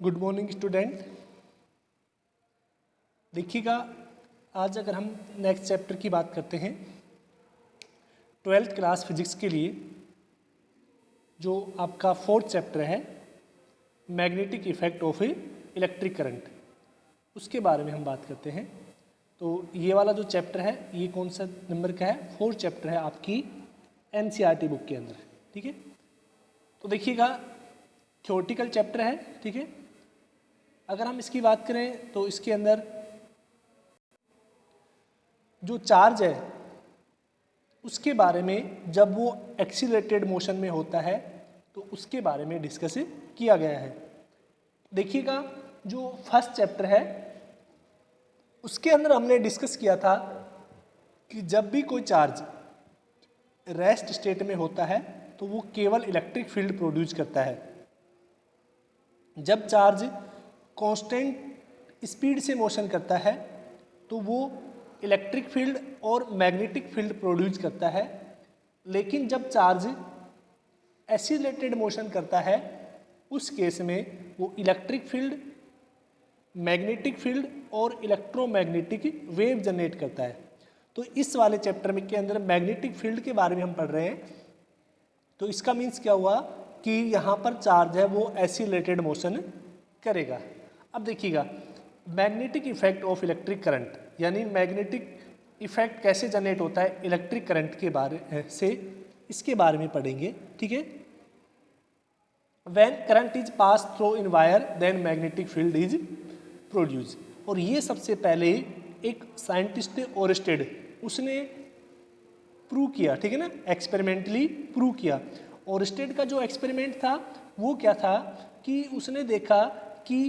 Good morning student. देखिएगा, आज अगर हम नेक्स्ट चैप्टर की बात करते हैं, 12th क्लास फिजिक्स के लिए जो आपका 4th चैप्टर है magnetic effect of electric current, उसके बारे में हम बात करते हैं। तो ये वाला जो चैप्टर है ये कौन सा नंबर का है? 4th चैप्टर है आपकी NCERT बुक के अंदर। ठीक है, तो देखिएगा थ्योरेटिकल चैप्टर है। ठीक है, अगर हम इसकी बात करें तो इसके अंदर जो चार्ज है उसके बारे में, जब वो एक्सीलरेटेड मोशन में होता है तो उसके बारे में डिस्कस किया गया है। देखिएगा, जो फर्स्ट चैप्टर है उसके अंदर हमने डिस्कस किया था कि जब भी कोई चार्ज रेस्ट स्टेट में होता है तो वो केवल इलेक्ट्रिक फील्ड प्रोड्यूस करता है। जब चार्ज कांस्टेंट स्पीड से मोशन करता है तो वो इलेक्ट्रिक फील्ड और मैग्नेटिक फील्ड प्रोड्यूस करता है। लेकिन जब चार्ज एक्सीलरेटेड मोशन करता है उस केस में वो इलेक्ट्रिक फील्ड, मैग्नेटिक फील्ड और इलेक्ट्रोमैग्नेटिक वेव जनरेट करता है। तो इस वाले चैप्टर में के अंदर मैग्नेटिक फील्ड के बारे में हम पढ़ रहे हैं। तो इसका मीन्स क्या हुआ कि यहाँ पर चार्ज है वो एक्सीलरेटेड मोशन करेगा। अब देखिएगा, magnetic effect of electric current, यानी मैग्नेटिक इफेक्ट कैसे जनरेट होता है इलेक्ट्रिक करंट के बारे से, इसके बारे में पढ़ेंगे। ठीक है, when current is pass through in wire then magnetic field is produce. और ये सबसे पहले एक साइंटिस्ट थे ओरस्टेड, उसने प्रूव किया। ठीक है ना, एक्सपेरिमेंटली प्रूव किया। ओरस्टेड का जो एक्सपेरिमेंट था वो क्या था कि उसने देखा कि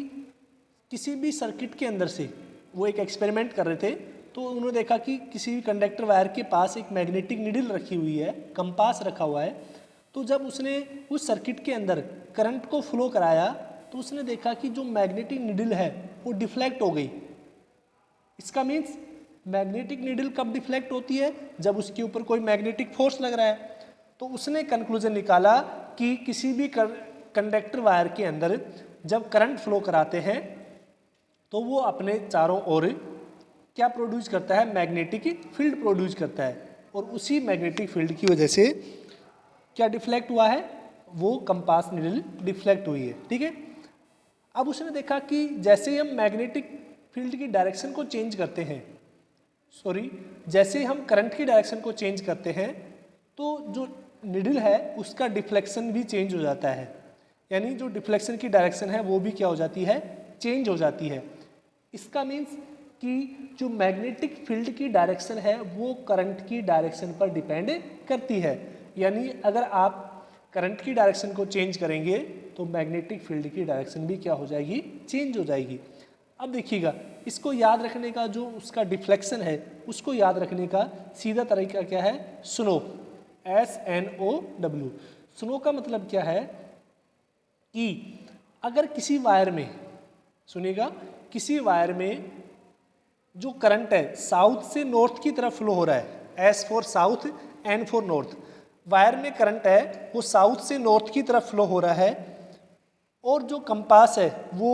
किसी भी सर्किट के अंदर से, वो एक एक्सपेरिमेंट कर रहे थे, तो उन्होंने देखा कि किसी भी कंडक्टर वायर के पास एक मैग्नेटिक नीडल रखी हुई है, कंपास रखा हुआ है। तो जब उसने उस सर्किट के अंदर करंट को फ्लो कराया तो उसने देखा कि जो मैग्नेटिक नीडल है वो डिफ्लेक्ट हो गई। इसका मीन्स मैग्नेटिक नीडल कब डिफ्लेक्ट होती है? जब उसके ऊपर कोई मैग्नेटिक फोर्स लग रहा है। तो उसने कंक्लूजन निकाला कि किसी भी कंडक्टर वायर के अंदर जब करंट फ्लो कराते हैं तो वो अपने चारों ओर क्या प्रोड्यूस करता है? मैग्नेटिक फील्ड प्रोड्यूस करता है। और उसी मैग्नेटिक फील्ड की वजह से क्या डिफ्लेक्ट हुआ है? वो कंपास नीडल डिफ्लेक्ट हुई है। ठीक है, अब उसने देखा कि जैसे ही हम मैग्नेटिक फील्ड की डायरेक्शन को चेंज करते हैं, जैसे ही हम करंट की डायरेक्शन को चेंज करते हैं तो जो नीडल है उसका डिफ्लेक्शन भी चेंज हो जाता है। यानी जो डिफ्लेक्शन की डायरेक्शन है वो भी क्या हो जाती है? चेंज हो जाती है। इसका मीन्स कि जो मैग्नेटिक फील्ड की डायरेक्शन है वो करंट की डायरेक्शन पर डिपेंड करती है। यानी अगर आप करंट की डायरेक्शन को चेंज करेंगे तो मैग्नेटिक फील्ड की डायरेक्शन भी क्या हो जाएगी? चेंज हो जाएगी। अब देखिएगा, इसको याद रखने का, जो उसका डिफ्लेक्शन है उसको याद रखने का सीधा तरीका क्या है? Snow, SNOW। स्नो का मतलब क्या है कि अगर किसी वायर में, सुनिएगा, किसी वायर में जो करंट है साउथ से नॉर्थ की तरफ फ्लो हो रहा है, S for south, N for north, wire में करंट है वो साउथ से नॉर्थ की तरफ फ्लो हो रहा है और जो कंपास है वो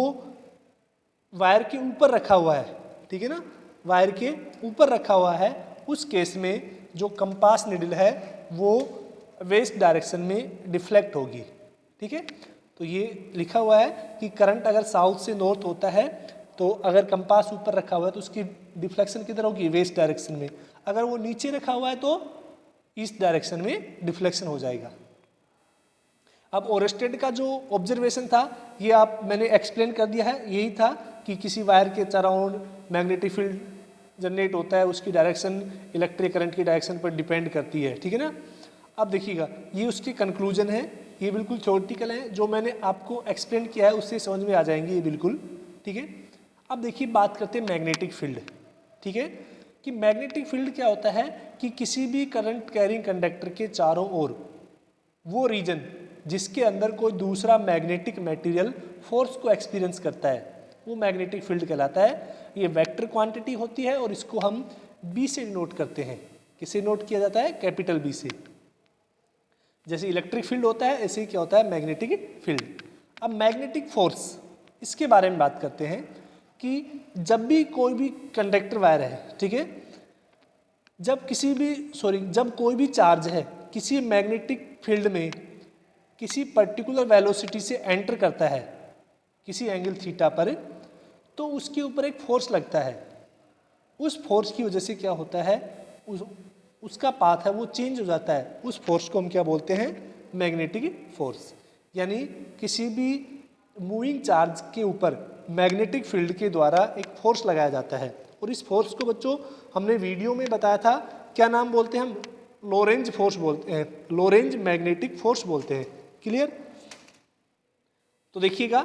वायर के ऊपर रखा हुआ है। ठीक है ना, वायर के ऊपर रखा हुआ है। उस केस में जो कंपास निडल है वो वेस्ट डायरेक्शन में डिफ्लेक्ट होगी। ठीक है, तो ये लिखा हुआ है कि करंट अगर साउथ से नॉर्थ होता है तो अगर कंपास ऊपर रखा हुआ है तो उसकी डिफ्लेक्शन किधर होगी? वेस्ट डायरेक्शन में। अगर वो नीचे रखा हुआ है तो ईस्ट डायरेक्शन में डिफ्लेक्शन हो जाएगा। अब ओरस्टेड का जो ऑब्जर्वेशन था ये मैंने एक्सप्लेन कर दिया है। यही था कि किसी वायर के चारों मैग्नेटिक फील्ड जनरेट होता है, उसकी डायरेक्शन इलेक्ट्रिक करंट की डायरेक्शन पर डिपेंड करती है। ठीक है ना, अब देखिएगा ये उसकी कंक्लूजन है, ये बिल्कुल थ्योरेटिकल है। जो मैंने आपको एक्सप्लेन किया है उससे समझ में आ जाएंगे ये बिल्कुल। ठीक है, अब देखिए बात करते हैं मैग्नेटिक फील्ड। ठीक है, कि मैग्नेटिक फील्ड क्या होता है कि किसी भी करंट कैरिंग कंडक्टर के चारों ओर वो रीजन जिसके अंदर कोई दूसरा मैग्नेटिक मटेरियल फोर्स को एक्सपीरियंस करता है वो मैग्नेटिक फील्ड कहलाता है। ये वेक्टर क्वांटिटी होती है और इसको हम बी से नोट करते हैं। किसे नोट किया जाता है? कैपिटल बी से। जैसे इलेक्ट्रिक फील्ड होता है ऐसे ही क्या होता है? Magnetic field. अब मैग्नेटिक फोर्स, इसके बारे में बात करते हैं कि जब भी कोई भी कंडक्टर वायर है, ठीक है, जब कोई भी चार्ज है किसी मैग्नेटिक फील्ड में किसी पर्टिकुलर वेलोसिटी से एंटर करता है किसी एंगल थीटा पर, तो उसके ऊपर एक फोर्स लगता है। उस फोर्स की वजह से क्या होता है, उसका पाथ है वो चेंज हो जाता है। उस फोर्स को हम क्या बोलते हैं, मैग्नेटिक फोर्स। यानी किसी भी मूविंग चार्ज के ऊपर मैग्नेटिक फील्ड के द्वारा एक फोर्स लगाया जाता है। और इस फोर्स को बच्चों हमने वीडियो में बताया था, क्या नाम बोलते हैं हम, लोरेंज फोर्स बोलते हैं, लोरेंज मैग्नेटिक फोर्स बोलते हैं। क्लियर? तो देखिएगा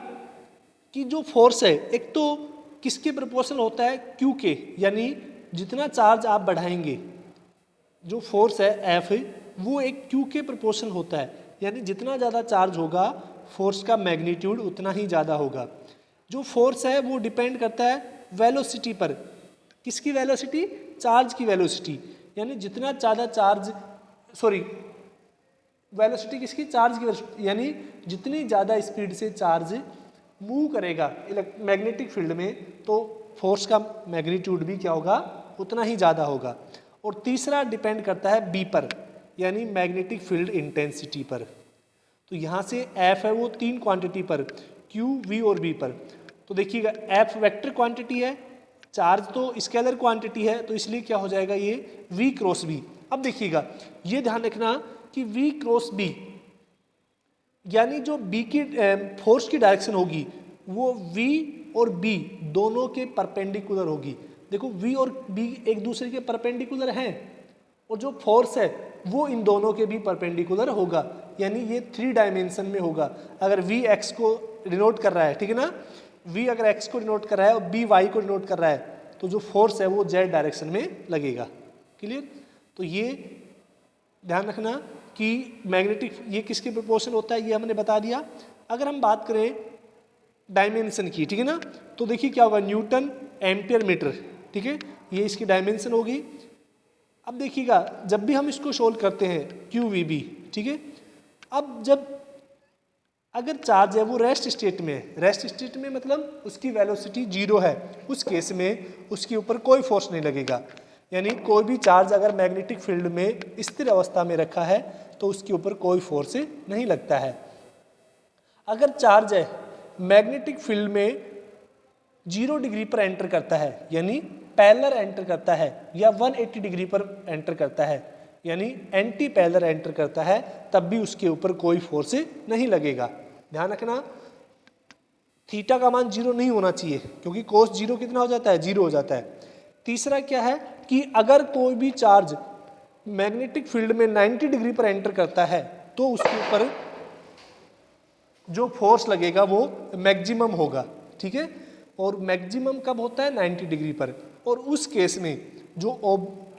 कि जो फोर्स है एक तो किसके प्रोपोर्शनल होता है, क्यू के, यानी जितना चार्ज आप बढ़ाएंगे, जो फोर्स है एफ वो एक क्यू के प्रोपोर्शनल होता है। यानी जितना ज़्यादा चार्ज होगा फोर्स का मैग्नीट्यूड उतना ही ज़्यादा होगा। जो फोर्स है वो डिपेंड करता है वेलोसिटी पर। किसकी वेलोसिटी, चार्ज की वेलोसिटी। यानी जितना ज़्यादा चार्ज, वेलोसिटी किसकी, चार्ज की वेलोसिटी। यानी जितनी ज़्यादा स्पीड से चार्ज मूव करेगा मैग्नेटिक फील्ड में, तो फोर्स का मैग्नीट्यूड भी क्या होगा, उतना ही ज़्यादा होगा। और तीसरा डिपेंड करता है बी पर, यानी मैग्नेटिक फील्ड इंटेंसिटी पर। तो यहाँ से एफ है वो तीन क्वांटिटी पर, क्यू, वी और बी पर। तो देखिएगा एफ वेक्टर क्वांटिटी है, चार्ज तो स्केलर क्वांटिटी है, तो इसलिए क्या हो जाएगा ये वी क्रॉस बी। अब देखिएगा ये ध्यान रखना कि वी क्रॉस बी यानी जो बी की फोर्स की डायरेक्शन होगी वो वी और बी दोनों के परपेंडिकुलर होगी। देखो वी और बी एक दूसरे के परपेंडिकुलर हैं और जो फोर्स है वो इन दोनों के भी परपेंडिकुलर होगा। यानी ये 3 डायमेंशन में होगा। अगर वी एक्स को डिनोट कर रहा है, ठीक है ना, वी अगर एक्स को डिनोट कर रहा है और बी वाई को डिनोट कर रहा है, तो जो फोर्स है वो जेड डायरेक्शन में लगेगा। क्लियर? तो ये ध्यान रखना कि मैग्नेटिक ये किसके प्रोपोर्शनल होता है, ये हमने बता दिया। अगर हम बात करें डायमेंशन की, ठीक है ना, तो देखिए क्या होगा, न्यूटन एम्पियर मीटर, ठीक है, ये इसकी डायमेंशन होगी। अब देखिएगा जब भी हम इसको सोल्व करते हैं क्यू वी बी, ठीक है, अब जब अगर चार्ज है वो रेस्ट स्टेट में है, रेस्ट स्टेट में मतलब उसकी वेलोसिटी 0 है, उस केस में उसके ऊपर कोई फोर्स नहीं लगेगा। यानी कोई भी चार्ज अगर मैग्नेटिक फील्ड में स्थिर अवस्था में रखा है तो उसके ऊपर कोई फोर्स नहीं लगता है। अगर चार्ज है मैग्नेटिक फील्ड में 0 डिग्री पर एंटर करता है, यानी पैरेलल एंटर करता है, या 180 डिग्री पर एंटर करता है, यानी एंटी पैरेलल एंटर करता है, तब भी उसके ऊपर कोई फोर्स नहीं लगेगा। ध्यान रखना थीटा का मान 0 नहीं होना चाहिए, क्योंकि कोस 0 कितना हो जाता है, 0 हो जाता है। तीसरा क्या है कि अगर कोई भी चार्ज मैग्नेटिक फील्ड में 90 डिग्री पर एंटर करता है तो उसके ऊपर जो फोर्स लगेगा वो मैक्सिमम होगा, ठीक है, और मैक्सिमम कब होता है, 90 डिग्री पर। और उस केस में जो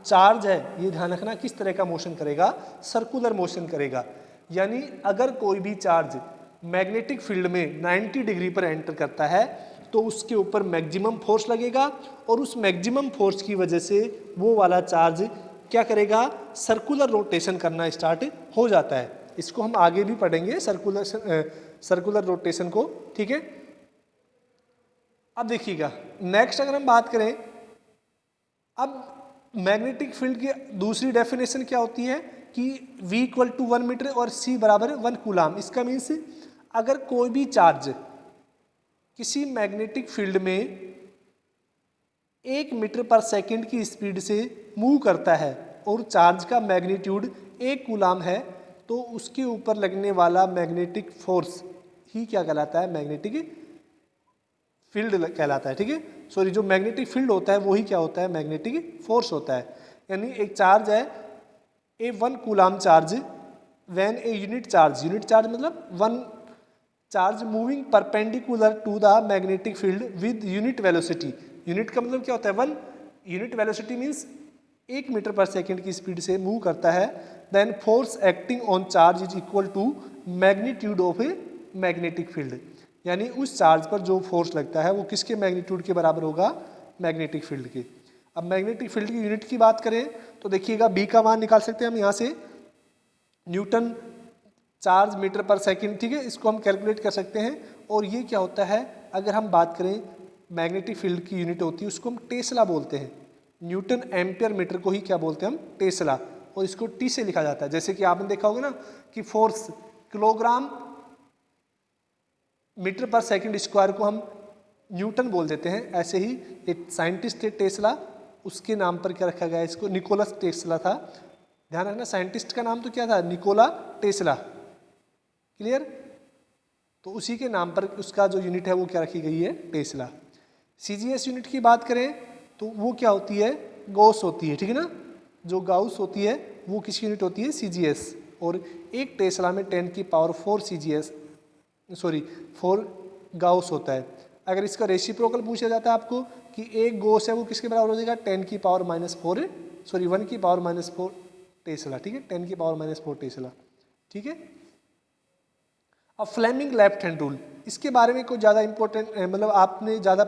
चार्ज है, ये ध्यान रखना किस तरह का मोशन करेगा, सर्कुलर मोशन करेगा। यानी अगर कोई भी चार्ज मैग्नेटिक फील्ड में 90 डिग्री पर एंटर करता है तो उसके ऊपर मैक्सिमम फोर्स लगेगा, और उस मैक्सिमम फोर्स की वजह से वो वाला चार्ज क्या करेगा, सर्कुलर रोटेशन करना स्टार्ट हो जाता है। इसको हम आगे भी पढ़ेंगे सर्कुलर रोटेशन को, ठीक है। अब देखिएगा नेक्स्ट अगर हम बात करें, अब मैग्नेटिक फील्ड की दूसरी डेफिनेशन क्या होती है कि V इक्वल टू 1 मीटर और C बराबर 1 कूलाम। इसका मीन्स अगर कोई भी चार्ज किसी मैग्नेटिक फील्ड में 1 मीटर पर सेकंड की स्पीड से मूव करता है और चार्ज का मैग्नीट्यूड 1 कूलाम है, तो उसके ऊपर लगने वाला मैग्नेटिक फोर्स ही क्या कहलाता है, मैग्नेटिक फील्ड कहलाता है, ठीक है। सॉरी, जो मैग्नेटिक फील्ड होता है वही क्या होता है, मैग्नेटिक फोर्स होता है। यानी एक चार्ज है a 1 coulomb charge when a unit charge मतलब 1 charge moving perpendicular to the magnetic field with unit velocity. Unit का मतलब क्या होता है, 1 unit velocity means 1 metre per second की स्पीड से मूव करता है, then force acting on charge is equal to magnitude of a magnetic field. यानी उस चार्ज पर जो फोर्स लगता है वो किसके मैग्नीट्यूड के बराबर होगा, मैग्नेटिक फील्ड के। अब मैग्नेटिक फील्ड की यूनिट की बात करें तो देखिएगा बी का मान निकाल सकते हैं हम यहाँ से, न्यूटन चार्ज मीटर पर सेकंड, ठीक है, इसको हम कैलकुलेट कर सकते हैं। और ये क्या होता है, अगर हम बात करें मैग्नेटिक फील्ड की यूनिट होती है उसको हम टेस्ला बोलते हैं। न्यूटन एम्पियर मीटर को ही क्या बोलते हैं हम, टेस्ला, और इसको टी से लिखा जाता है। जैसे कि आपने देखा होगा ना कि फोर्स किलोग्राम मीटर पर सेकंड स्क्वायर को हम न्यूटन बोल देते हैं, ऐसे ही एक साइंटिस्ट थे टेस्ला, उसके नाम पर क्या रखा गया है इसको, निकोलस टेस्ला था। ध्यान रखना साइंटिस्ट का नाम तो क्या था, निकोला टेस्ला, क्लियर। तो उसी के नाम पर उसका जो यूनिट है वो क्या रखी गई है, टेस्ला। सीजीएस यूनिट की बात करें तो वो क्या होती है, गॉस होती है, ठीक है ना। जो गाउस होती है वो किसकी यूनिट होती है, सीजीएस, और एक टेस्ला में 10⁴ सीजीएस, सॉरी 4 गाउस होता है। अगर इसका रेसिप्रोकल पूछा जाता है आपको कि एक गॉस है वो किसके बराबर हो जाएगा, 10⁻⁴, सॉरी 1⁻⁴ टेस्ला, ठीक है, 10⁻⁴ टेस्ला, ठीक है। अब फ्लेमिंग लेफ्ट हैंड रूल, इसके बारे में कोई ज़्यादा इंपॉर्टेंट मतलब आपने ज़्यादा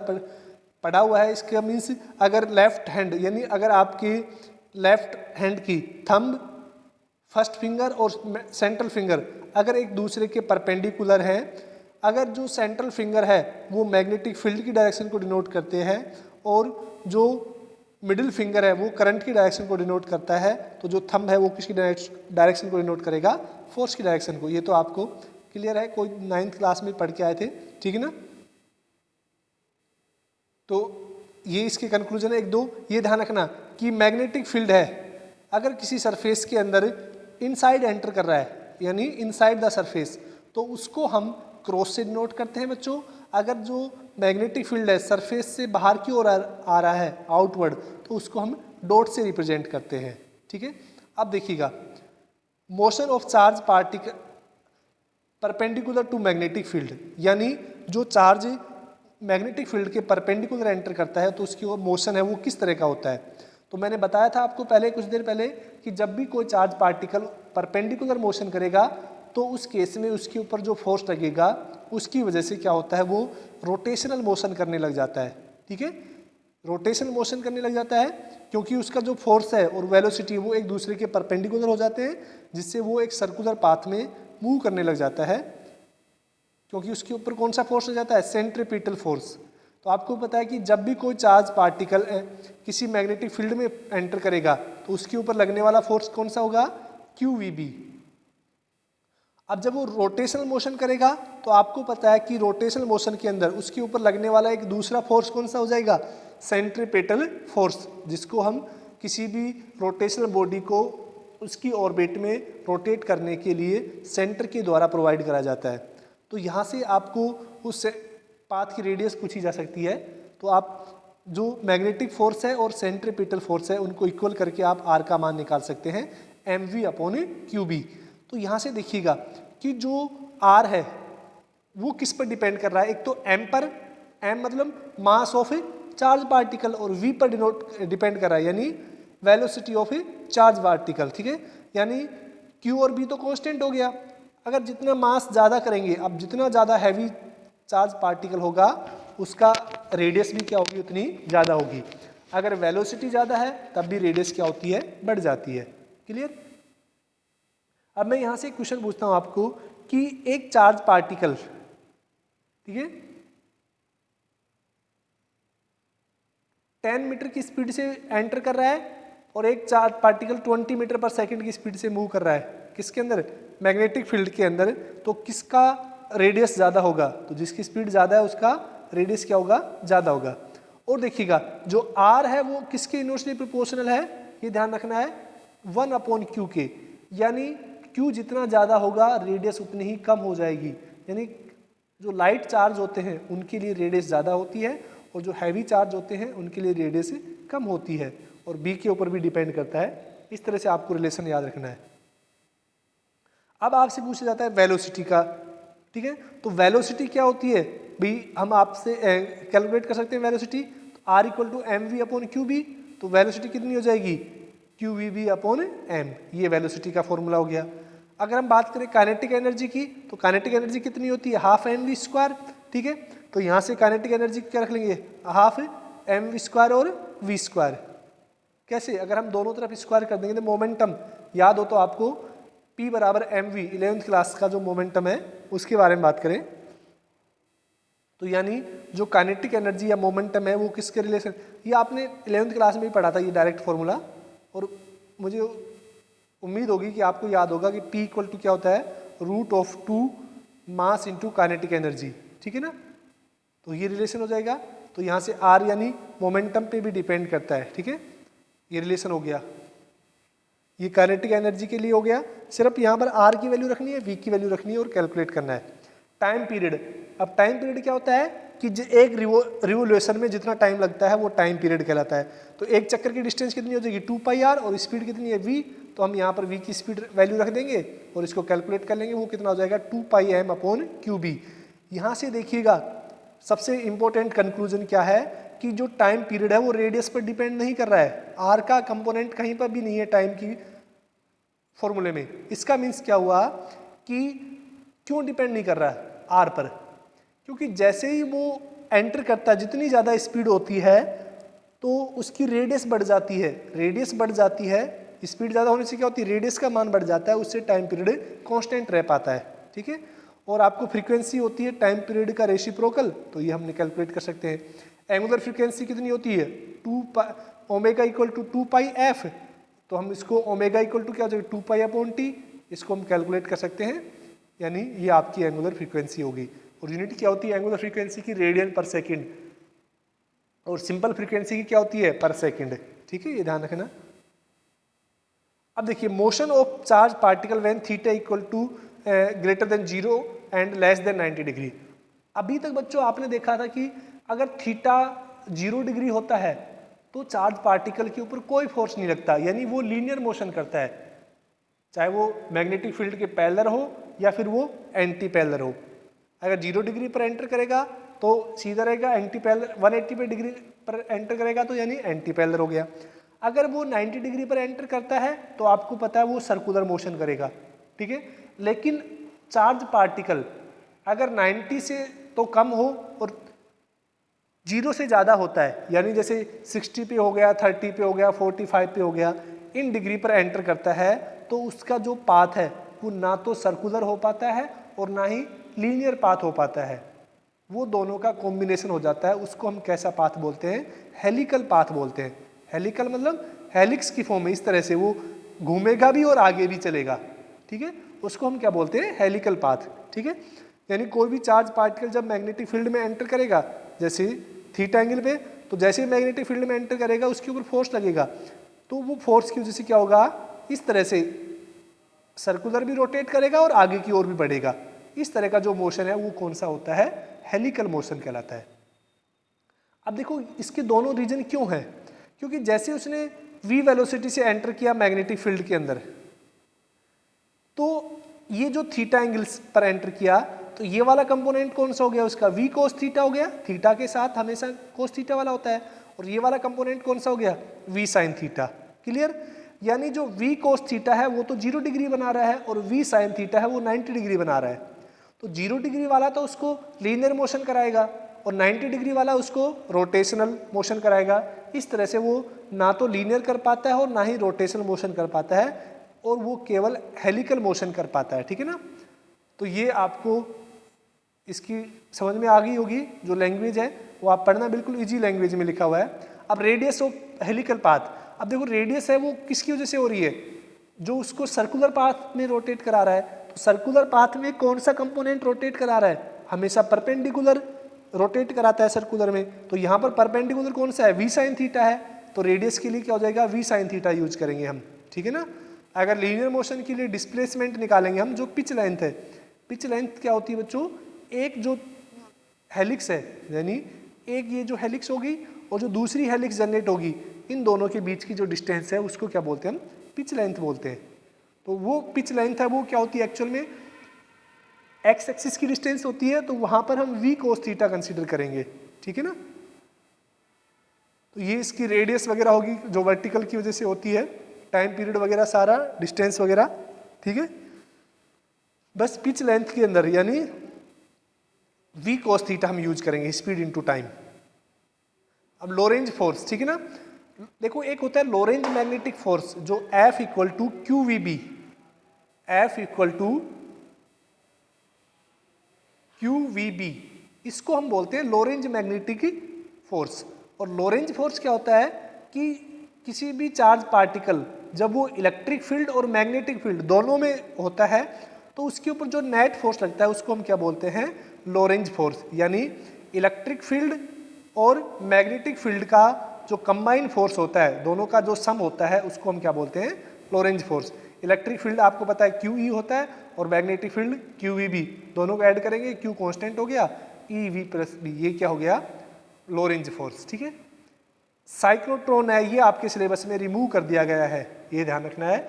पढ़ा हुआ है। इसका मीन्स अगर लेफ्ट हैंड यानी अगर आपकी लेफ्ट हैंड की थंब, फर्स्ट फिंगर और सेंट्रल फिंगर अगर एक दूसरे के परपेंडिकुलर हैं, अगर जो सेंट्रल फिंगर है वो मैग्नेटिक फील्ड की डायरेक्शन को डिनोट करते हैं और जो मिडिल फिंगर है वो करंट की डायरेक्शन को डिनोट करता है, तो जो थंब है वो किसकी डायरेक्शन को डिनोट करेगा, फोर्स की डायरेक्शन को। ये तो आपको क्लियर है, कोई 9th क्लास में पढ़ के आए थे, ठीक है ना। तो ये इसके कंक्लूजन है। 1-2 ये ध्यान रखना कि मैग्नेटिक फील्ड है अगर किसी सरफेस के अंदर इनसाइड एंटर कर रहा है यानी इनसाइड द सरफेस, तो उसको हम क्रॉस से डिनोट करते हैं बच्चों। अगर जो मैग्नेटिक फील्ड है सरफेस से बाहर की ओर आ रहा है आउटवर्ड, तो उसको हम डॉट से रिप्रेजेंट करते हैं, ठीक है। अब देखिएगा, motion of charge particle perpendicular to magnetic field, यानी जो चार्ज मैग्नेटिक फील्ड के परपेंडिकुलर एंटर करता है तो उसकी वो मोशन है वो किस तरह का होता है। तो मैंने बताया था आपको पहले कुछ देर पहले कि जब भी कोई चार्ज पार्टिकल परपेंडिकुलर मोशन करेगा तो उस केस में उसके ऊपर जो फोर्स लगेगा उसकी वजह से क्या होता है, वो रोटेशनल मोशन करने लग जाता है, ठीक है। रोटेशनल मोशन करने लग जाता है क्योंकि उसका जो फोर्स है और वेलोसिटी वो एक दूसरे के परपेंडिकुलर हो जाते हैं, जिससे वो एक सर्कुलर पाथ में मूव करने लग जाता है, क्योंकि उसके ऊपर कौन सा फोर्स हो जाता है, सेंट्रीपिटल फोर्स। तो आपको पता है कि जब भी कोई चार्ज पार्टिकल किसी मैग्नेटिक फील्ड में एंटर करेगा तो उसके ऊपर लगने वाला फोर्स कौन सा होगा, QVB। अब जब वो रोटेशनल मोशन करेगा तो आपको पता है कि रोटेशनल मोशन के अंदर उसके ऊपर लगने वाला एक दूसरा फोर्स कौन सा हो जाएगा, सेंट्रीपिटल फोर्स, जिसको हम किसी भी रोटेशनल बॉडी को उसकी ऑर्बिट में रोटेट करने के लिए सेंटर के द्वारा प्रोवाइड करा जाता है। तो यहाँ से आपको उस पाथ की रेडियस पूछी जा सकती है, तो आप जो मैग्नेटिक फोर्स है और सेंट्रीपिटल फोर्स है उनको इक्वल करके आप R का मान निकाल सकते हैं, mv/qb। तो यहाँ से देखिएगा कि जो R है वो किस पर डिपेंड कर रहा है, एक तो m पर, m मतलब mass of A charge particle, और v पर डिपेंड कर रहा है यानी velocity of A charge particle, ठीक है। यानी q और b तो कांस्टेंट हो गया। अगर जितना मास ज़्यादा करेंगे, अब जितना ज़्यादा हैवी चार्ज पार्टिकल होगा उसका रेडियस भी क्या होगी, उतनी ज़्यादा होगी। अगर वेलोसिटी ज़्यादा है तब भी रेडियस क्या होती है, बढ़ जाती है, क्लियर। अब मैं यहाँ से एक क्वेश्चन पूछता हूँ आपको कि एक चार्ज पार्टिकल, ठीक है, 10 मीटर की स्पीड से एंटर कर रहा है और एक चार्ज पार्टिकल 20 मीटर पर सेकंड की स्पीड से मूव कर रहा है, किसके अंदर, मैग्नेटिक फील्ड के अंदर। तो किसका रेडियस ज़्यादा होगा, तो जिसकी स्पीड ज़्यादा है उसका रेडियस क्या होगा, ज़्यादा होगा। और देखिएगा जो R है वो किसके इनवर्सली प्रोपोर्शनल है, ये ध्यान रखना है, 1/q के, यानी Q जितना ज़्यादा होगा रेडियस उतनी ही कम हो जाएगी। यानी जो लाइट चार्ज होते हैं उनके लिए रेडियस ज़्यादा होती है और जो हैवी चार्ज होते हैं उनके लिए रेडियस कम होती है, और B के ऊपर भी डिपेंड करता है। इस तरह से आपको रिलेशन याद रखना है। अब आपसे पूछा जाता है वेलोसिटी का, ठीक है। तो वेलोसिटी क्या होती है भाई, हम आपसे कैलकुलेट कर सकते हैं वेलोसिटी, तो R = mv/qb, तो वेलोसिटी कितनी हो जाएगी, qvb/m, ये वेलोसिटी का फॉर्मूला हो गया। अगर हम बात करें काइनेटिक एनर्जी की, तो काइनेटिक एनर्जी कितनी होती है, 12mv², ठीक है। तो यहाँ से काइनेटिक एनर्जी क्या रख लेंगे, 12mv² और v²। कैसे, अगर हम दोनों तरफ स्क्वायर कर देंगे तो मोमेंटम याद हो तो आपको P = mv, 11th क्लास का जो मोमेंटम है उसके बारे में बात करें तो यानी जो काइनेटिक एनर्जी या मोमेंटम है वो किसके रिलेशन, ये आपने 11th क्लास में ही पढ़ा था ये डायरेक्ट फॉर्मूला, और मुझे उम्मीद होगी कि आपको याद होगा कि P इक्वल टू क्या होता है, √2 मास इंटू काइनेटिक एनर्जी, ठीक है ना। तो ये रिलेशन हो जाएगा। तो यहाँ से R यानी मोमेंटम पे भी डिपेंड करता है, ठीक है, ये रिलेशन हो गया। ये काइनेटिक एनर्जी के लिए हो गया। सिर्फ यहाँ पर R की वैल्यू रखनी है, V की वैल्यू रखनी है और कैलकुलेट करना है। टाइम पीरियड, अब टाइम पीरियड क्या होता है कि एक रिवोल्यूशन में जितना टाइम लगता है वो टाइम पीरियड कहलाता है। तो एक चक्कर की डिस्टेंस कितनी हो जाएगी 2πr, और स्पीड कितनी है v, तो हम यहाँ पर v की स्पीड वैल्यू रख देंगे और इसको कैलकुलेट कर लेंगे, वो कितना हो जाएगा 2πm/qb। यहाँ से देखिएगा सबसे इंपॉर्टेंट कंक्लूजन क्या है कि जो टाइम पीरियड है वो रेडियस पर डिपेंड नहीं कर रहा है। आर का कंपोनेंट कहीं पर भी नहीं है टाइम की फॉर्मूले में। इसका मीन्स क्या हुआ कि क्यों डिपेंड नहीं कर रहा है आर पर, क्योंकि जैसे ही वो एंटर करता है जितनी ज़्यादा स्पीड होती है तो उसकी रेडियस बढ़ जाती है। रेडियस बढ़ जाती है, स्पीड ज़्यादा होने से क्या होती है, रेडियस का मान बढ़ जाता है, उससे टाइम पीरियड कांस्टेंट रह पाता है, ठीक है। और आपको फ्रीक्वेंसी होती है टाइम पीरियड का रेसिप्रोकल, तो ये हमने कैलकुलेट कर सकते हैं। एंगुलर फ्रीक्वेंसी कितनी होती है, ओमेगा इक्वल टू 2πf, तो हम इसको ओमेगा इक्वल टू क्या हो जाएगा 2π/t, इसको हम कैलकुलेट कर सकते हैं, यानी ये आपकी एंगुलर फ्रीक्वेंसी होगी। और यूनिट क्या होती है एंगुलर फ्रीक्वेंसी की, रेडियन पर सेकंड, और सिंपल फ्रीक्वेंसी की क्या होती है, पर सेकंड, ठीक है, ये ध्यान रखना। अब देखिए motion of charge particle when theta equal to greater than 0 and less than 90 degree. अभी तक बच्चों आपने देखा था कि अगर थीटा 0 डिग्री होता है तो चार्ज पार्टिकल के ऊपर कोई फोर्स नहीं लगता, यानी वो लीनियर मोशन करता है, चाहे वो मैग्नेटिक फील्ड के पैरेलल हो या फिर वो एंटी पैरेलल हो। अगर 0 डिग्री पर एंटर करेगा तो सीधा रहेगा, एंटी पैरेलल 180 डिग्री पर एंटर करेगा तो यानी एंटी पैरेलल हो गया। अगर वो 90 डिग्री पर एंटर करता है तो आपको पता है वो सर्कुलर मोशन करेगा, ठीक है। लेकिन चार्ज पार्टिकल अगर 90 से तो कम हो और 0 से ज़्यादा होता है, यानी जैसे 60 पे हो गया, 30 पे हो गया, 45 पे हो गया, इन डिग्री पर एंटर करता है तो उसका जो पाथ है वो ना तो सर्कुलर हो पाता है और ना ही लीनियर पाथ हो पाता है, वो दोनों का कॉम्बिनेशन हो जाता है। उसको हम कैसा पाथ बोलते हैं, हेलिकल पाथ बोलते हैं। हेलिकल मतलब हेलिक्स की फॉर्म में, इस तरह से वो घूमेगा भी और आगे भी चलेगा, ठीक है, उसको हम क्या बोलते हैं, हेलिकल पाथ, ठीक है। यानी कोई भी चार्ज पार्टिकल जब मैग्नेटिक फील्ड में एंटर करेगा, जैसे थीटा एंगल पे, तो जैसे ही मैग्नेटिक फील्ड में एंटर करेगा उसके ऊपर फोर्स लगेगा, तो वो फोर्स की वजह से क्या होगा, इस तरह से सर्कुलर भी रोटेट करेगा और आगे की ओर भी बढ़ेगा। इस तरह का जो मोशन है वो कौन सा होता है, हेलिकल मोशन कहलाता है। अब देखो इसके दोनों रीजन क्यों है, क्योंकि जैसे उसने v वेलोसिटी से एंटर किया मैग्नेटिक फील्ड के अंदर, तो ये जो थीटा एंगल्स पर एंटर किया तो ये वाला कंपोनेंट कौन सा हो गया उसका, v cos थीटा हो गया, थीटा के साथ हमेशा cos थीटा वाला होता है। और ये वाला कंपोनेंट कौन सा हो गया, v sin थीटा। क्लियर, यानी जो v cos थीटा है वो तो 0 डिग्री बना रहा है और v sin थीटा है वो 90 डिग्री बना रहा है। तो 0 डिग्री वाला तो उसको लीनियर मोशन कराएगा और 90 डिग्री वाला उसको रोटेशनल मोशन कराएगा। इस तरह से वो ना तो लीनियर कर पाता है और ना ही रोटेशनल मोशन कर पाता है, और वो केवल हेलिकल मोशन कर पाता है, ठीक है ना। तो ये आपको इसकी समझ में आ गई होगी। जो लैंग्वेज है वो आप पढ़ना, बिल्कुल इजी लैंग्वेज में लिखा हुआ है। अब रेडियस ऑफ हेलिकल पाथ, अब देखो रेडियस है वो किसकी वजह से हो रही है, जो उसको सर्कुलर पाथ में रोटेट करा रहा है। तो सर्कुलर पाथ में कौन सा कंपोनेंट रोटेट करा रहा है, हमेशा परपेंडिकुलर रोटेट कराता है सर्कुलर में। तो यहाँ पर परपेंडिकुलर कौन सा है, v sin थीटा है, तो रेडियस के लिए क्या हो जाएगा, v sin थीटा यूज करेंगे हम, ठीक है ना। अगर लीनियर मोशन के लिए डिस्प्लेसमेंट निकालेंगे हम, जो पिच लेंथ है, पिच लेंथ क्या होती है बच्चों, एक जो हेलिक्स है, यानी एक ये जो हेलिक्स होगी और जो दूसरी हेलिक्स जनरेट होगी, इन दोनों के बीच की जो डिस्टेंस है उसको क्या बोलते हैं हम, पिच लेंथ बोलते हैं। तो वो पिच लेंथ है वो क्या होती है एक्चुअल में, एक्स एक्सिस की डिस्टेंस होती है, तो वहां पर हम v cos थीटा कंसीडर करेंगे, ठीक है ना। तो ये इसकी रेडियस वगैरह होगी जो वर्टिकल की वजह से होती है, टाइम पीरियड वगैरह सारा डिस्टेंस वगैरह, ठीक है। बस पिच लेंथ के अंदर यानी v cos थीटा हम यूज करेंगे, स्पीड इनटू टाइम। अब लोरेंज फोर्स, ठीक है ना। देखो एक होता है लोरेंज मैग्नेटिक फोर्स जो F equal to QVB, F equal to QVB, इसको हम बोलते हैं लोरेंज मैग्नेटिक फोर्स। और लोरेंज फोर्स क्या होता है कि किसी भी चार्ज पार्टिकल जब वो इलेक्ट्रिक फील्ड और मैग्नेटिक फील्ड दोनों में होता है तो उसके ऊपर जो नेट फोर्स लगता है उसको हम क्या बोलते हैं, लोरेंज फोर्स। यानी इलेक्ट्रिक फील्ड और मैग्नेटिक फील्ड का जो कंबाइन फोर्स होता है, दोनों का जो सम होता है, उसको हम क्या बोलते हैं, लोरेंज फोर्स। इलेक्ट्रिक फील्ड आपको पता है QE होता है और मैग्नेटिक फील्ड QVB, दोनों को ऐड करेंगे, Q कांस्टेंट हो गया, EV प्लस B, ये क्या हो गया, लोरेंज फोर्स। ठीक है, साइक्लोट्रॉन है, ये आपके सिलेबस में रिमूव कर दिया गया है, ये ध्यान रखना है,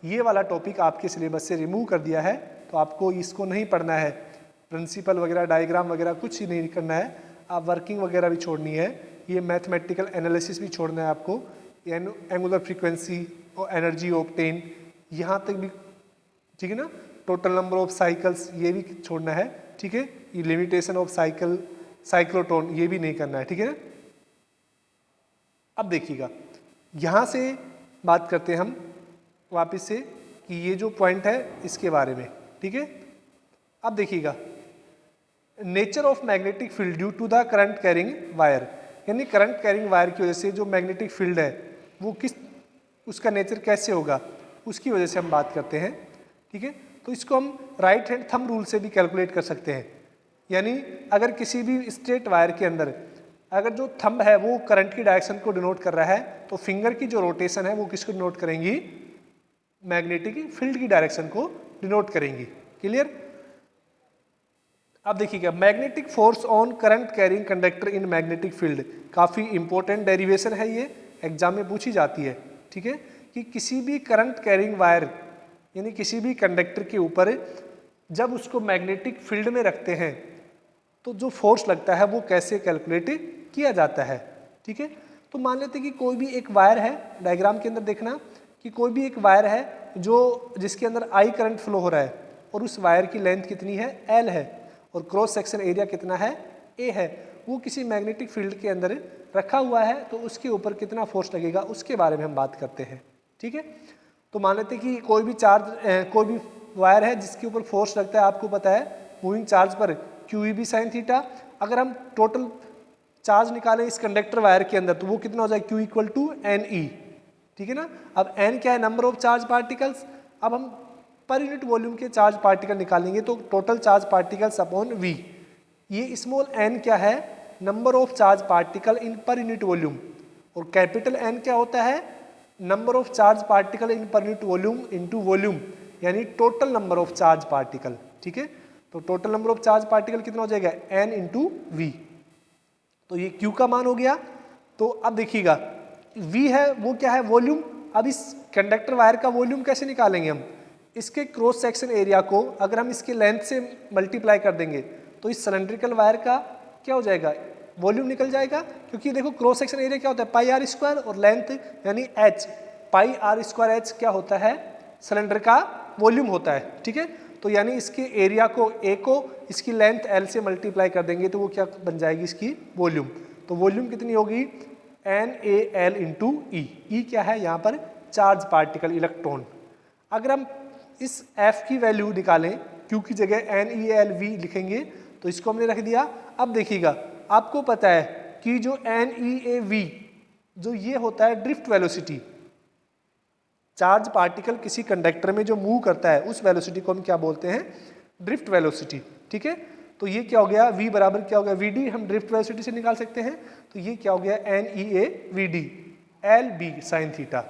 ये वाला टॉपिक आपके सिलेबस से रिमूव कर दिया है, तो आपको इसको नहीं पढ़ना है, प्रिंसिपल वगैरह डायग्राम वगैरह कुछ ही नहीं करना है, आप वर्किंग वगैरह भी छोड़नी है, ये मैथमेटिकल एनालिसिस भी छोड़ना है आपको, एंगुलर फ्रीक्वेंसी और एनर्जी ऑब्टेन यहाँ तक भी, ठीक है ना, टोटल नंबर ऑफ साइकिल्स ये भी छोड़ना है। ठीक है, ये लिमिटेशन ऑफ साइकिल, साइक्लोट्रॉन ये भी नहीं करना है। ठीक है ना, अब देखिएगा यहाँ से बात करते हैं हम वापस से कि ये जो पॉइंट है इसके बारे में। ठीक है, अब देखिएगा nature of magnetic field due to the current carrying wire, यानी करंट कैरिंग वायर की वजह से जो मैग्नेटिक फील्ड है वो किस, उसका नेचर कैसे होगा, उसकी वजह से हम बात करते हैं। ठीक है, तो इसको हम राइट हैंड थंब रूल से भी कैलकुलेट कर सकते हैं। यानी अगर किसी भी स्ट्रेट वायर के अंदर अगर जो थंब है वो करंट की डायरेक्शन को डिनोट कर रहा है, तो फिंगर की जो रोटेशन है वो किसको डिनोट करेंगी, मैग्नेटिक फील्ड की डायरेक्शन को डिनोट करेंगी। क्लियर। अब देखिएगा magnetic force on current carrying conductor in magnetic field, काफ़ी इंपॉर्टेंट डेरिवेशन है, ये एग्जाम में पूछी जाती है। ठीक है, कि किसी भी करंट कैरिंग वायर यानी किसी भी कंडक्टर के ऊपर जब उसको मैग्नेटिक फील्ड में रखते हैं तो जो फोर्स लगता है वो कैसे कैलकुलेट किया जाता है। ठीक है, तो मान लेते कि कोई भी एक वायर है, डायग्राम के अंदर देखना कि कोई भी एक वायर है जो जिसके अंदर I करंट फ्लो हो रहा है और उस वायर की लेंथ कितनी है, L है, और क्रॉस सेक्शन एरिया कितना है, A है, वो किसी मैग्नेटिक फील्ड के अंदर रखा हुआ है, तो उसके ऊपर कितना फोर्स लगेगा उसके बारे में हम बात करते हैं। ठीक है, तो मान लेते कि कोई भी चार्ज कोई भी वायर है जिसके ऊपर फोर्स लगता है, आपको पता है मूविंग चार्ज पर QEB sin थीटा। अगर हम टोटल चार्ज निकालें इस कंडक्टर वायर के अंदर तो वो कितना हो जाए, Q इक्वल टू NE। ठीक है ना, अब N क्या है, नंबर ऑफ चार्ज पार्टिकल्स। अब हम पर यूनिट वॉल्यूम के चार्ज पार्टिकल निकालेंगे तो total charge particles upon V। ये स्मॉल n क्या है, number of charge particle in per unit volume, और कैपिटल N क्या होता है, number of charge particle in per unit volume into volume, यानी total number of charge particle. ठीक है, तो total number of charge particle कितना हो जाएगा, n इंटू वी। तो ये Q का मान हो गया। तो अब देखिएगा V है वो क्या है, वॉल्यूम। अब इस कंडक्टर वायर का वॉल्यूम कैसे निकालेंगे हम, इसके क्रॉस सेक्शन एरिया को अगर हम इसके लेंथ से मल्टीप्लाई कर देंगे तो इस सिलेंड्रिकल वायर का क्या हो जाएगा, वॉल्यूम निकल जाएगा। क्योंकि देखो क्रॉस सेक्शन एरिया क्या होता है, पाई आर स्क्वायर, और लेंथ यानी h, pi r square h क्या होता है, सिलेंडर का वॉल्यूम होता है। ठीक है, तो यानी इसके एरिया को A को इसकी लेंथ L से मल्टीप्लाई कर देंगे तो वो क्या बन जाएगी, इसकी वॉल्यूम। तो वॉल्यूम कितनी होगी, NaL इंटू E। E क्या है यहाँ पर, चार्ज पार्टिकल, इलेक्ट्रॉन। अगर हम इस F की वैल्यू निकालें, Q की जगह NeLV लिखेंगे, तो इसको हमने रख दिया। अब देखिएगा आपको पता है कि जो NeAV जो ये होता है ड्रिफ्ट वेलोसिटी, चार्ज पार्टिकल किसी कंडक्टर में जो मूव करता है उस वेलोसिटी को हम क्या बोलते हैं, ड्रिफ्ट वेलोसिटी। ठीक है, तो ये क्या हो गया, V बराबर क्या हो गया, VD, हम ड्रिफ्ट वेलोसिटी से निकाल सकते हैं, तो ये क्या हो गया, NeAVD LB sin थीटा।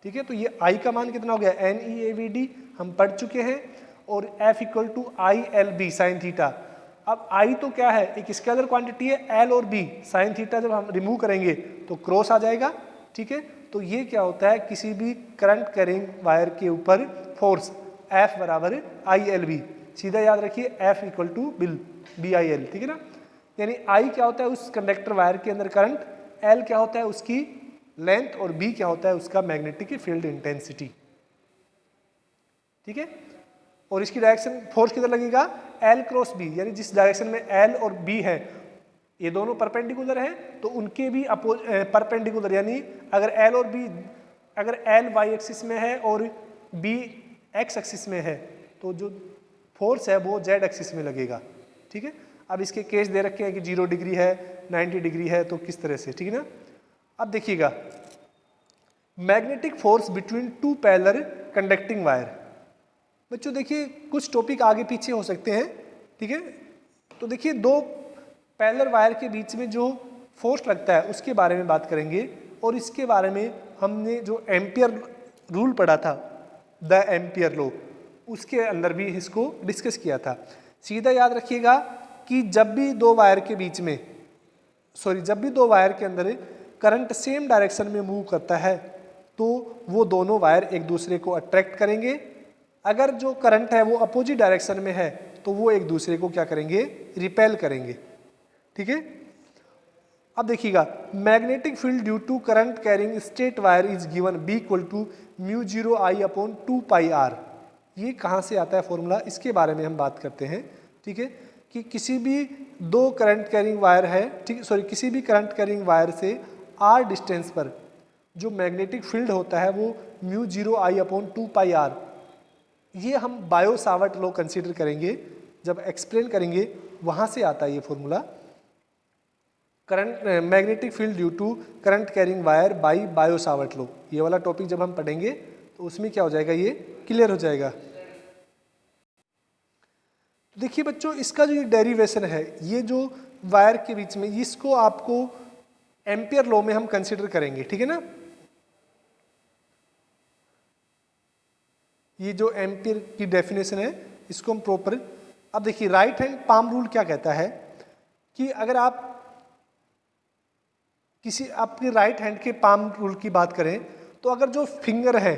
ठीक है, तो ये I का मान कितना हो गया, NeAVD हम पढ़ चुके हैं, और F equal to ILB sin theta. अब I तो क्या है, एक स्केलर क्वांटिटी है, L और B sin थीटा जब हम रिमूव करेंगे तो क्रॉस आ जाएगा। ठीक है, तो ये क्या होता है, किसी भी करंट कैरिंग वायर के ऊपर फोर्स F बराबर ILB, सीधा याद रखिए F इक्वल टू BIL। ठीक है ना, यानी I क्या होता है उस कंडक्टर वायर के अंदर करंट, L क्या होता है उसकी लेंथ, और B क्या होता है उसका मैग्नेटिक फील्ड इंटेंसिटी। ठीक है, और इसकी डायरेक्शन फोर्स किधर लगेगा, L क्रॉस B, यानी जिस डायरेक्शन में L और B है ये दोनों परपेंडिकुलर हैं तो उनके भी परपेंडिकुलर, यानी अगर L और B, अगर L y एक्सिस में है और B x एक्सिस में है तो जो फोर्स है वो z एक्सिस में लगेगा। ठीक है, अब इसके केस दे रखे हैं कि 0 डिग्री है, 90 डिग्री है, तो किस तरह से, ठीक है ना। अब देखिएगा magnetic force between two parallel conducting wire. बच्चों देखिए कुछ टॉपिक आगे पीछे हो सकते हैं, ठीक है। तो देखिए दो पैरेलल वायर के बीच में जो फोर्स लगता है उसके बारे में बात करेंगे, और इसके बारे में हमने जो एम्पियर रूल पढ़ा था, द एम्पियर लॉ, उसके अंदर भी इसको डिस्कस किया था। सीधा याद रखिएगा कि जब भी दो वायर के बीच में जब भी दो वायर के अंदर करंट सेम डायरेक्शन में मूव करता है तो वो दोनों वायर एक दूसरे को अट्रैक्ट करेंगे। अगर जो करंट है वो अपोजिट डायरेक्शन में है तो वो एक दूसरे को क्या करेंगे, रिपेल करेंगे, ठीक है। अब देखिएगा magnetic field due to current carrying straight wire is given B equal to μ0I/2πr। ये कहाँ से आता है फॉर्मूला, इसके बारे में हम बात करते हैं, ठीक है। कि किसी भी दो करंट कैरिंग वायर है, ठीक, किसी भी करंट कैरिंग वायर से r डिस्टेंस पर जो मैग्नेटिक फील्ड होता है वो μ0I/2πr। ये हम बायो सावर्ट लॉ कंसीडर करेंगे, जब एक्सप्लेन करेंगे वहाँ से आता है ये formula, current magnetic field due to current carrying wire by Biot Savart law. ये वाला टॉपिक जब हम पढ़ेंगे तो उसमें क्या हो जाएगा, ये क्लियर हो जाएगा। तो देखिए बच्चों इसका जो ये डेरिवेशन है, ये जो वायर के बीच में, इसको आपको एम्पियर लॉ में हम कंसीडर करेंगे, ठीक है ना। ये जो एम्पियर की डेफिनेशन है इसको हम प्रॉपर, अब देखिए राइट हैंड पाम रूल क्या कहता है कि अगर आप किसी आपके राइट हैंड के पाम रूल की बात करें तो अगर जो फिंगर है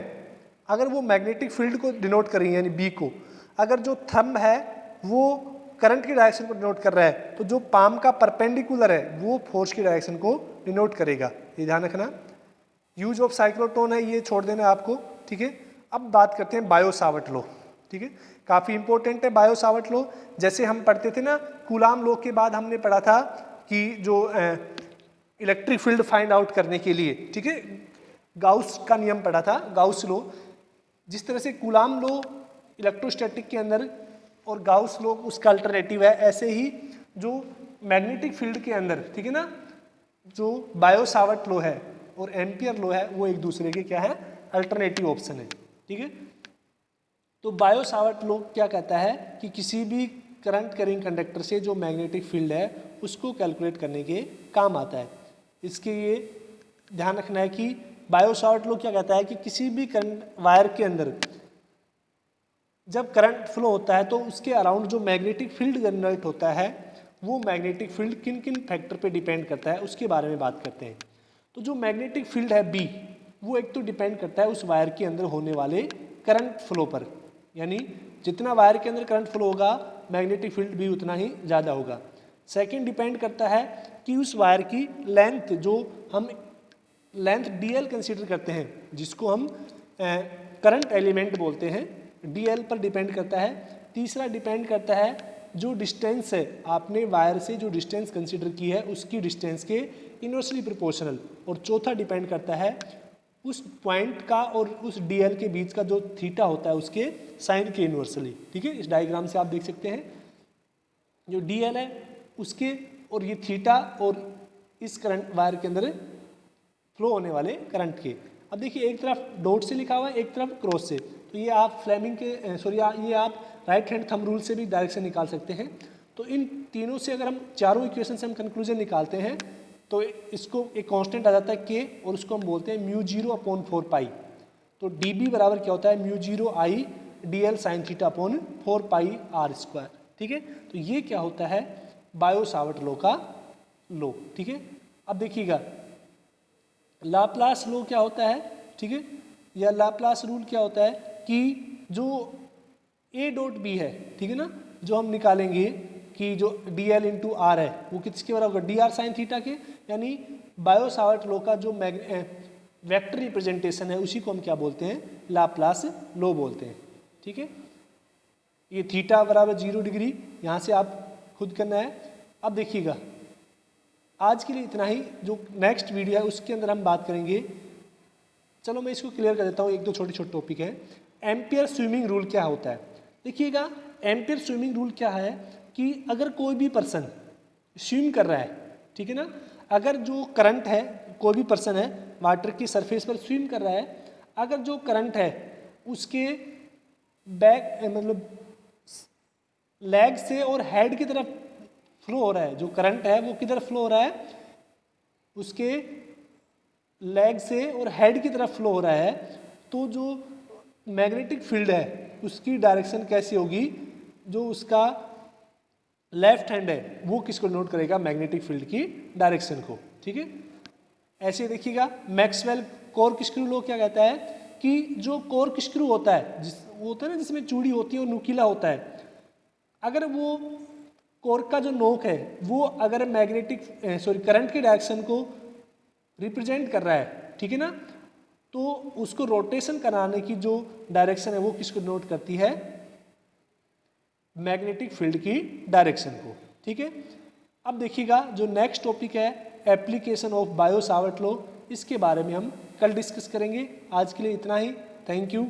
अगर वो मैग्नेटिक फील्ड को डिनोट कर रही है यानी बी को, अगर जो थंब है वो करंट की डायरेक्शन को डिनोट कर रहा है तो जो पाम का परपेंडिकुलर है वो फोर्स की डायरेक्शन को डिनोट करेगा, ये ध्यान रखना। यूज ऑफ साइक्लोटोन है, ये छोड़ देना आपको, ठीक है। अब बात करते हैं बायो सावर्ट लॉ, ठीक है, काफ़ी इंपॉर्टेंट है बायो सावर्ट लॉ। जैसे हम पढ़ते थे ना कूलाम लॉ के बाद हमने पढ़ा था कि जो इलेक्ट्रिक फील्ड फाइंड आउट करने के लिए, ठीक है, गाउस का नियम पढ़ा था, गाउस लॉ। जिस तरह से कूलाम लॉ इलेक्ट्रोस्टैटिक के अंदर और गाउस लॉ उसका अल्टरनेटिव है, ऐसे ही जो मैग्नेटिक फील्ड के अंदर, ठीक है ना, जो बायो सावर्ट लॉ है और एम्पियर लॉ है वो एक दूसरे के क्या है, अल्टरनेटिव ऑप्शन है, ठीक है। तो बायो सावर्ट लॉ क्या कहता है कि किसी भी करंट कैरिंग कंडक्टर से जो मैग्नेटिक फील्ड है उसको कैलकुलेट करने के काम आता है। इसके ये ध्यान रखना है कि बायो सावर्ट लॉ क्या कहता है कि किसी भी करंट वायर के अंदर जब करंट फ्लो होता है तो उसके अराउंड जो मैग्नेटिक फील्ड जनरेट होता है वो मैग्नेटिक फील्ड किन किन फैक्टर पे डिपेंड करता है उसके बारे में बात करते हैं। तो जो मैग्नेटिक फील्ड है बी, वो एक तो डिपेंड करता है उस वायर के अंदर होने वाले करंट फ्लो पर, यानी जितना वायर के अंदर करंट फ्लो होगा मैग्नेटिक फील्ड भी उतना ही ज़्यादा होगा। सेकंड डिपेंड करता है कि उस वायर की लेंथ, जो हम लेंथ DL कंसीडर करते हैं, जिसको हम करंट एलिमेंट बोलते हैं, DL पर डिपेंड करता है। तीसरा डिपेंड करता है जो डिस्टेंस है, आपने वायर से जो डिस्टेंस कंसीडर की है उसकी डिस्टेंस के इनवर्सली प्रोपोर्शनल। और चौथा डिपेंड करता है उस पॉइंट का और उस DL के बीच का जो थीटा होता है उसके साइन के इनवर्सली, ठीक है। इस डायग्राम से आप देख सकते हैं जो DL है उसके और ये थीटा और इस करंट वायर के अंदर फ्लो होने वाले करंट के। अब देखिए एक तरफ डॉट से लिखा हुआ है, एक तरफ क्रॉस से, तो ये आप फ्लेमिंग के ये आप राइट हैंड थंब रूल से भी डायरेक्शन निकाल सकते हैं। तो इन तीनों से अगर हम चारों इक्वेशन से हम कंक्लूजन निकालते हैं तो इसको एक कांस्टेंट आ जाता है k और उसको हम बोलते हैं μ0/4π। तो dB बराबर क्या होता है μ0I DL sin θ/4πr², ठीक है। तो ये क्या होता है बायो सावर्ट लॉ का लॉ, ठीक है। अब देखिएगा लाप्लास लॉ क्या होता है, ठीक है, या लाप्लास रूल क्या होता है कि जो A.B है, ठीक है ना, जो हम निकालेंगे कि जो DL × R है वो किसके बराबर होगा, DR sin θ के, यानी बायो सावर्ट लॉ का जो वेक्टर रिप्रेजेंटेशन है उसी को हम क्या बोलते हैं, लाप्लास लॉ बोलते हैं, ठीक है। ये थीटा बराबर 0 डिग्री, यहाँ से आप खुद करना है। अब देखिएगा आज के लिए इतना ही, जो नेक्स्ट वीडियो है उसके अंदर हम बात करेंगे, चलो मैं इसको क्लियर कर देता हूँ, एक दो छोटे छोटे टॉपिक है। एम्पियर स्विमिंग रूल क्या होता है, देखिएगा एम्पियर स्विमिंग रूल क्या है कि अगर कोई भी पर्सन स्विम कर रहा है, ठीक है ना, अगर जो करंट है, कोई भी पर्सन है वाटर की सरफेस पर स्विम कर रहा है, अगर जो करंट है उसके बैक मतलब लेग से और हेड की तरफ फ्लो हो रहा है, जो करंट है वो किधर फ्लो हो रहा है, उसके लेग से और हेड की तरफ फ्लो हो रहा है, तो जो मैग्नेटिक फील्ड है उसकी डायरेक्शन कैसी होगी, जो उसका लेफ्ट हैंड है वो किसको नोट करेगा, मैग्नेटिक फील्ड की डायरेक्शन को। ठीक है, ऐसे देखिएगा मैक्सवेल कॉर्क स्क्रू लॉ क्या कहता है कि जो कॉर्क स्क्रू होता है, वो होता है ना जिसमें चूड़ी होती है और नुकीला होता है, अगर वो कॉर्क का जो नोक है वो अगर मैग्नेटिक करंट की डायरेक्शन को रिप्रेजेंट कर रहा है, ठीक है ना, तो उसको रोटेशन कराने की जो डायरेक्शन है वो किसको नोट करती है, मैग्नेटिक फील्ड की डायरेक्शन को। ठीक है, अब देखिएगा जो नेक्स्ट टॉपिक है application of bio Savart law, इसके बारे में हम कल डिस्कस करेंगे। आज के लिए इतना ही, थैंक यू।